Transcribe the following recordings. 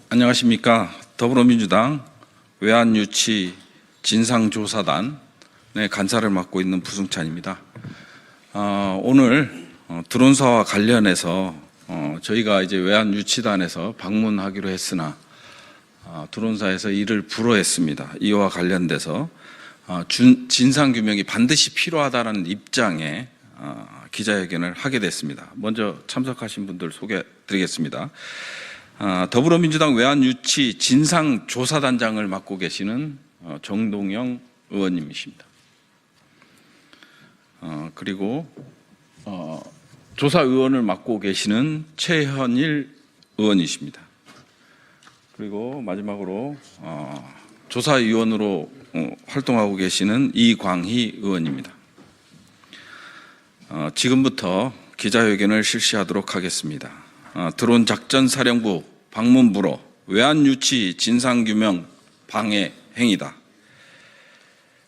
안녕하십니까. 더불어민주당 외환유치 진상조사단의 간사를 맡고 있는 부승찬입니다. 오늘 드론사와 관련해서 저희가 이제 외환유치단에서 방문하기로 했으나 드론사에서 이를 불허했습니다. 이와 관련돼서 진상규명이 반드시 필요하다는 입장에 기자회견을 하게 됐습니다. 먼저 참석하신 분들 소개해 드리겠습니다. 더불어민주당 외환유치 진상조사단장을 맡고 계시는 정동영 의원님이십니다. 그리고 조사의원을 맡고 계시는 최현일 의원이십니다. 그리고 마지막으로 조사위원으로 활동하고 계시는 이광희 의원입니다. 지금부터 기자회견을 실시하도록 하겠습니다. 드론작전사령부 방문부로 외환유치 진상규명 방해 행위다.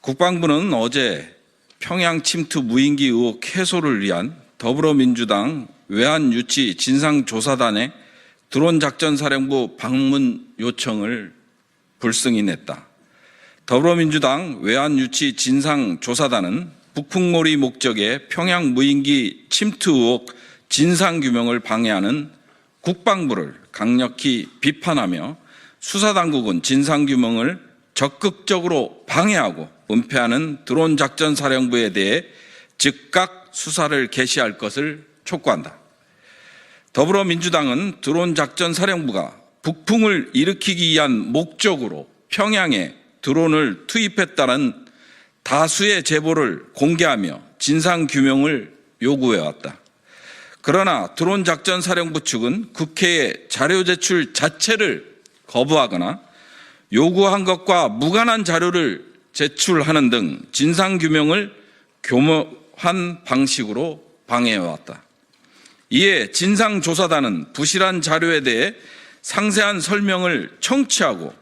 국방부는 어제 평양 침투 무인기 의혹 해소를 위한 더불어민주당 외환유치 진상조사단의 드론작전사령부 방문 요청을 불승인했다. 더불어민주당 외환유치 진상조사단은 북풍몰이 목적의 평양 무인기 침투 의혹 진상규명을 방해하는 국방부를 강력히 비판하며 수사당국은 진상규명을 적극적으로 방해하고 은폐하는 드론작전사령부에 대해 즉각 수사를 개시할 것을 촉구한다. 더불어민주당은 드론작전사령부가 북풍을 일으키기 위한 목적으로 평양에 드론을 투입했다는 다수의 제보를 공개하며 진상규명을 요구해왔다. 그러나 드론작전사령부 측은 국회에 자료 제출 자체를 거부하거나 요구한 것과 무관한 자료를 제출하는 등 진상규명을 교묘한 방식으로 방해해왔다. 이에 진상조사단은 부실한 자료에 대해 상세한 설명을 청취하고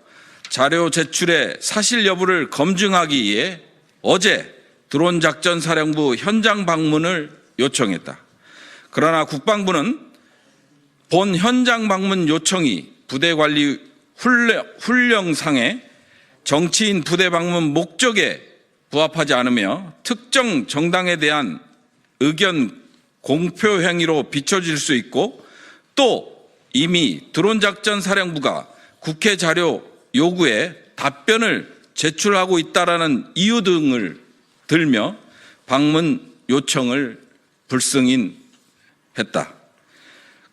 자료 제출의 사실 여부를 검증하기 위해 어제 드론작전사령부 현장 방문을 요청했다. 그러나 국방부는 본 현장 방문 요청이 부대관리 훈령상의 정치인 부대 방문 목적에 부합하지 않으며 특정 정당에 대한 의견 공표 행위로 비춰질 수 있고 또 이미 드론작전사령부가 국회 자료 요구에 답변을 제출하고 있다라는 이유 등을 들며 방문 요청을 불승인했다.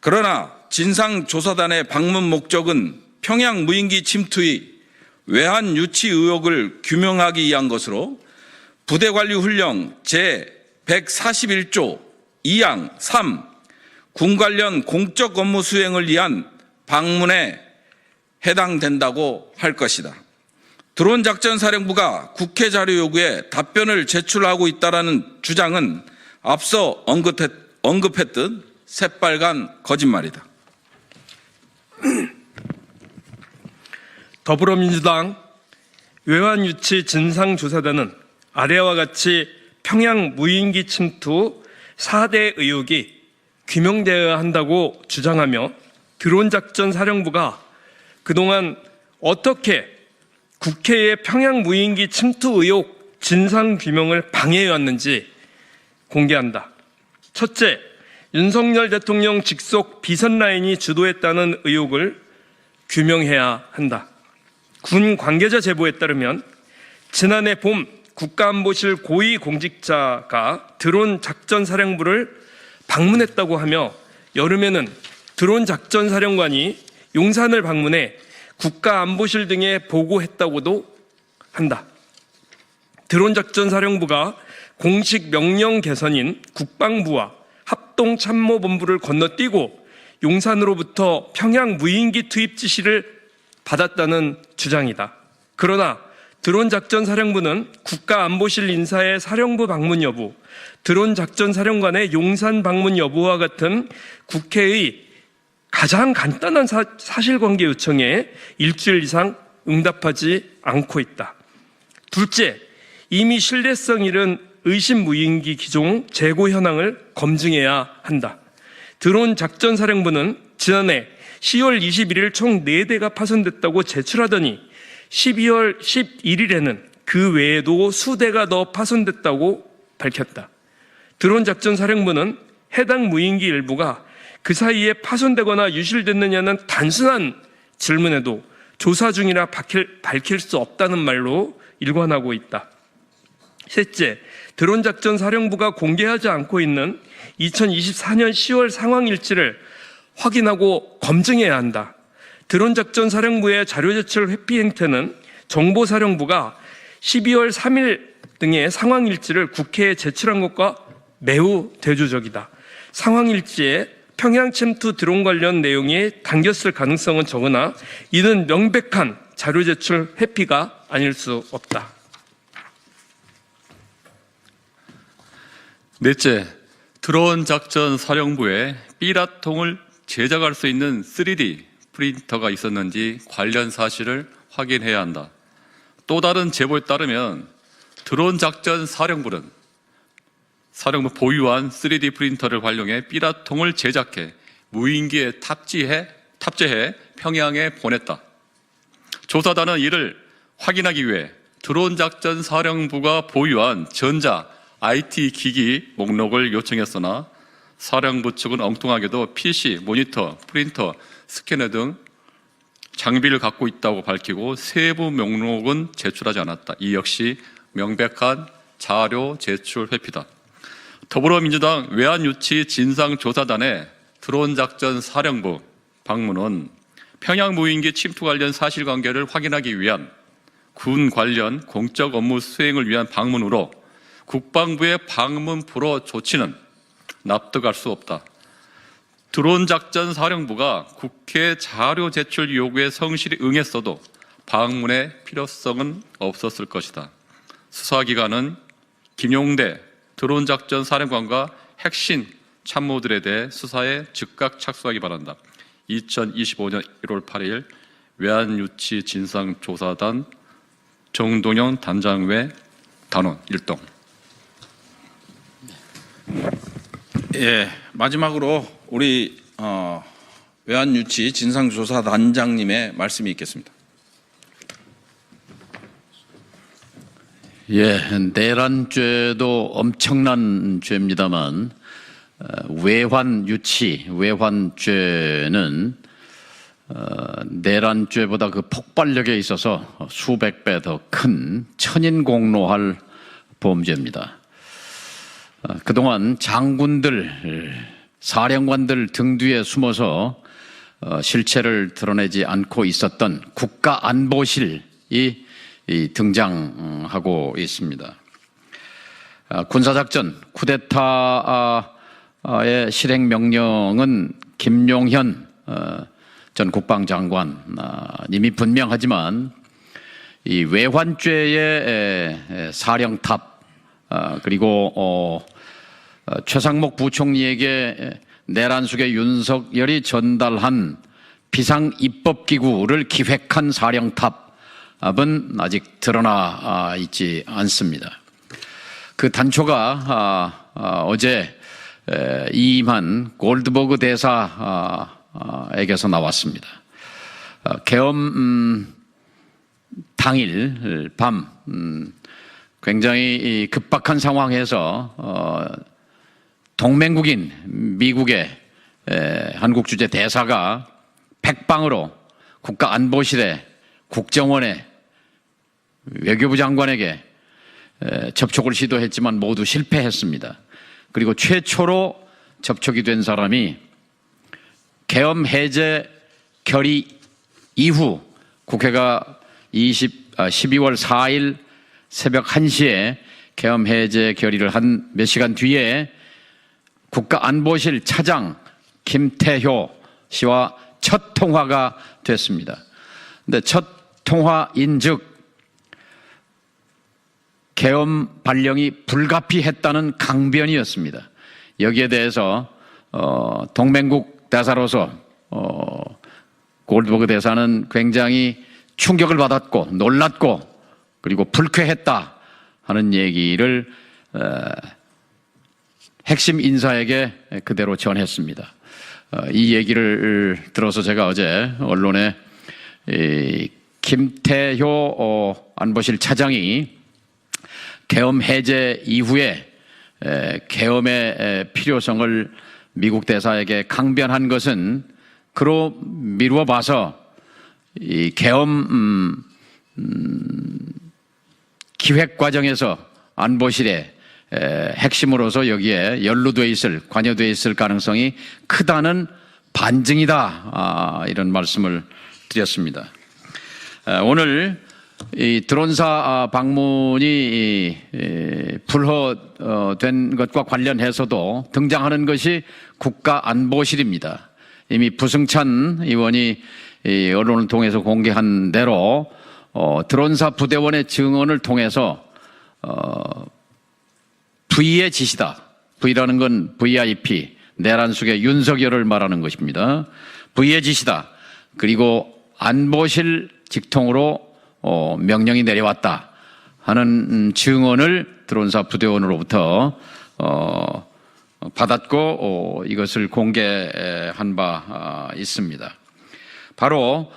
그러나 진상조사단의 방문 목적은 평양 무인기 침투의 외환유치 의혹을 규명하기 위한 것으로 부대관리훈령 제141조 2항 3 군 관련 공적 업무 수행을 위한 방문에 해당된다고 할 것이다. 드론작전사령부가 국회 자료 요구에 답변을 제출하고 있다는 주장은 앞서 언급했듯 새빨간 거짓말이다. 더불어민주당 외환유치 진상조사단은 아래와 같이 평양 무인기 침투 4대 의혹이 규명되어야 한다고 주장하며 드론작전사령부가 그동안 어떻게 국회의 평양 무인기 침투 의혹 진상규명을 방해해왔는지 공개한다. 첫째, 윤석열 대통령 직속 비선라인이 주도했다는 의혹을 규명해야 한다. 군 관계자 제보에 따르면 지난해 봄 국가안보실 고위공직자가 드론작전사령부를 방문했다고 하며 여름에는 드론작전사령관이 용산을 방문해 국가안보실 등에 보고했다고도 한다. 드론작전사령부가 공식 명령 개선인 국방부와 합동참모본부를 건너뛰고 용산으로부터 평양 무인기 투입 지시를 받았다는 주장이다. 그러나 드론작전사령부는 국가안보실 인사의 사령부 방문 여부, 드론작전사령관의 용산 방문 여부와 같은 국회의 가장 간단한 사실관계 요청에 일주일 이상 응답하지 않고 있다. 둘째, 이미 신뢰성 잃은 의심 무인기 기종 재고 현황을 검증해야 한다. 드론작전사령부는 지난해 10월 21일 총 4대가 파손됐다고 제출하더니 12월 11일에는 그 외에도 수대가 더 파손됐다고 밝혔다. 드론작전사령부는 해당 무인기 일부가 그 사이에 파손되거나 유실됐느냐는 단순한 질문에도 조사 중이라 밝힐 수 없다는 말로 일관하고 있다. 셋째, 드론작전사령부가 공개하지 않고 있는 2024년 10월 상황일지를 확인하고 검증해야 한다. 드론작전사령부의 자료제출 회피 행태는 정보사령부가 12월 3일 등의 상황일지를 국회에 제출한 것과 매우 대조적이다. 상황일지에 평양 침투 드론 관련 내용이 담겼을 가능성은 적으나 이는 명백한 자료제출 회피가 아닐 수 없다. 넷째, 드론 작전 사령부에 삐라통을 제작할 수 있는 3D 프린터가 있었는지 관련 사실을 확인해야 한다. 또 다른 제보에 따르면 드론 작전 사령부 보유한 3D 프린터를 활용해 삐라통을 제작해 무인기에 탑재해 평양에 보냈다. 조사단은 이를 확인하기 위해 드론 작전 사령부가 보유한 전자 IT 기기 목록을 요청했으나 사령부 측은 엉뚱하게도 PC, 모니터, 프린터, 스캐너 등 장비를 갖고 있다고 밝히고 세부 목록은 제출하지 않았다. 이 역시 명백한 자료 제출 회피다. 더불어민주당 외환유치 진상조사단의 드론작전 사령부 방문은 평양 무인기 침투 관련 사실관계를 확인하기 위한 군 관련 공적 업무 수행을 위한 방문으로 국방부의 방문부로 조치는 납득할 수 없다. 드론작전 사령부가 국회 자료 제출 요구에 성실히 응했어도 방문의 필요성은 없었을 것이다. 수사기관은 김용대 드론작전 사령관과 핵심 참모들에 대해 수사에 즉각 착수하기 바란다. 2025년 1월 8일 외환유치 진상조사단 정동영 단장외 단원 1동. 예, 마지막으로 우리 외환유치 진상조사단장님의 말씀이 있겠습니다. 예, 내란죄도 엄청난 죄입니다만 외환죄는 내란죄보다 그 폭발력에 있어서 수백 배 더 큰 천인공노할 범죄입니다. 그동안 장군들, 사령관들 등 뒤에 숨어서 실체를 드러내지 않고 있었던 국가안보실이 등장하고 있습니다. 군사작전, 쿠데타의 실행명령은 김용현 전 국방장관님이 분명하지만 이 외환죄의 사령탑 그리고 최상목 부총리에게 내란숙의 윤석열이 전달한 비상입법기구를 기획한 사령탑은 아직 드러나 있지 않습니다. 그 단초가 어제 이임한 골드버그 대사에게서 나왔습니다. 계엄 당일 밤 굉장히 급박한 상황에서 동맹국인 미국의 한국 주재 대사가 백방으로 국가안보실에 국정원에 외교부 장관에게 접촉을 시도했지만 모두 실패했습니다. 그리고 최초로 접촉이 된 사람이 계엄 해제 결의 이후 국회가 12월 4일 새벽 1시에 계엄 해제 결의를 한 몇 시간 뒤에 국가안보실 차장 김태효 씨와 첫 통화가 됐습니다. 근데 첫 통화인즉 계엄 발령이 불가피했다는 강변이었습니다. 여기에 대해서 동맹국 대사로서 골드버그 대사는 굉장히 충격을 받았고 놀랐고 그리고 불쾌했다 하는 얘기를 핵심 인사에게 그대로 전했습니다. 이 얘기를 들어서 제가 어제 언론에 김태효 안보실 차장이 계엄 해제 이후에 계엄의 필요성을 미국 대사에게 강변한 것은 그로 미루어 봐서 이 계엄 기획 과정에서 안보실에 핵심으로서 여기에 연루되어 있을, 관여되어 있을 가능성이 크다는 반증이다. 이런 말씀을 드렸습니다. 오늘 이 드론사 방문이 불허된 것과 관련해서도 등장하는 것이 국가안보실입니다. 이미 부승찬 의원이 언론을 통해서 공개한 대로 드론사 부대원의 증언을 통해서 V의 지시다. V라는 건 VIP, 내란숙의 윤석열을 말하는 것입니다. V의 지시다. 그리고 안보실 직통으로 명령이 내려왔다 하는 증언을 드론사 부대원으로부터 받았고 이것을 공개한 바 있습니다. 바로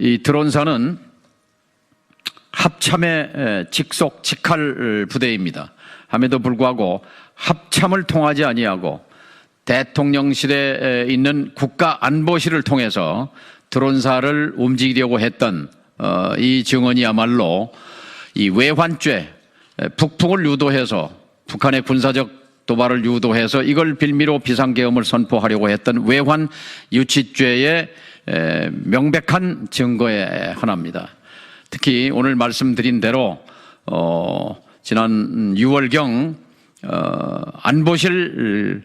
이 드론사는 합참의 직속 직할 부대입니다. 함에도 불구하고 합참을 통하지 아니하고 대통령실에 있는 국가안보실을 통해서 드론사를 움직이려고 했던 이 증언이야말로 이 외환죄, 북풍을 유도해서 북한의 군사적 도발을 유도해서 이걸 빌미로 비상계엄을 선포하려고 했던 외환 유치죄의 명백한 증거의 하나입니다. 특히 오늘 말씀드린 대로 지난 6월경 안보실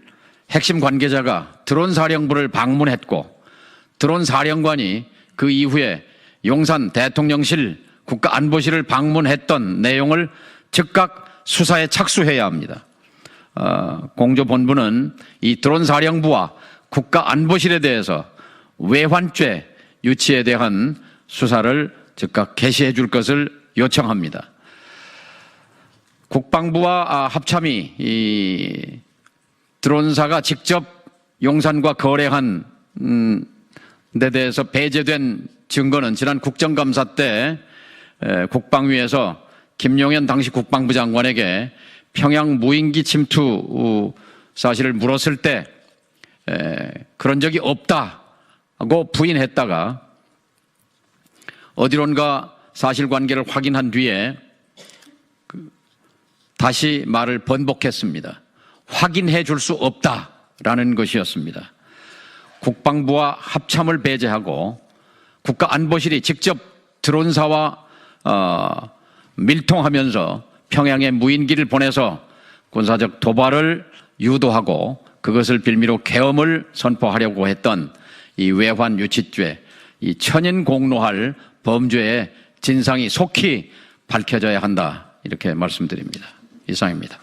핵심 관계자가 드론사령부를 방문했고 드론사령관이 그 이후에 용산 대통령실 국가안보실을 방문했던 내용을 즉각 수사에 착수해야 합니다. 공조본부는 이 드론사령부와 국가안보실에 대해서 외환죄 유치에 대한 수사를 즉각 개시해 줄 것을 요청합니다. 국방부와 합참이 이 드론사가 직접 용산과 거래한 데 대해서 배제된 증거는 지난 국정감사 때 국방위에서 김용현 당시 국방부 장관에게 평양 무인기 침투 사실을 물었을 때 그런 적이 없다고 부인했다가 어디론가 사실관계를 확인한 뒤에 다시 말을 번복했습니다. 확인해 줄 수 없다라는 것이었습니다. 국방부와 합참을 배제하고 국가안보실이 직접 드론사와 밀통하면서 평양에 무인기를 보내서 군사적 도발을 유도하고 그것을 빌미로 계엄을 선포하려고 했던 이 외환 유치죄, 이 천인공노할 범죄의 진상이 속히 밝혀져야 한다. 이렇게 말씀드립니다. 이상입니다.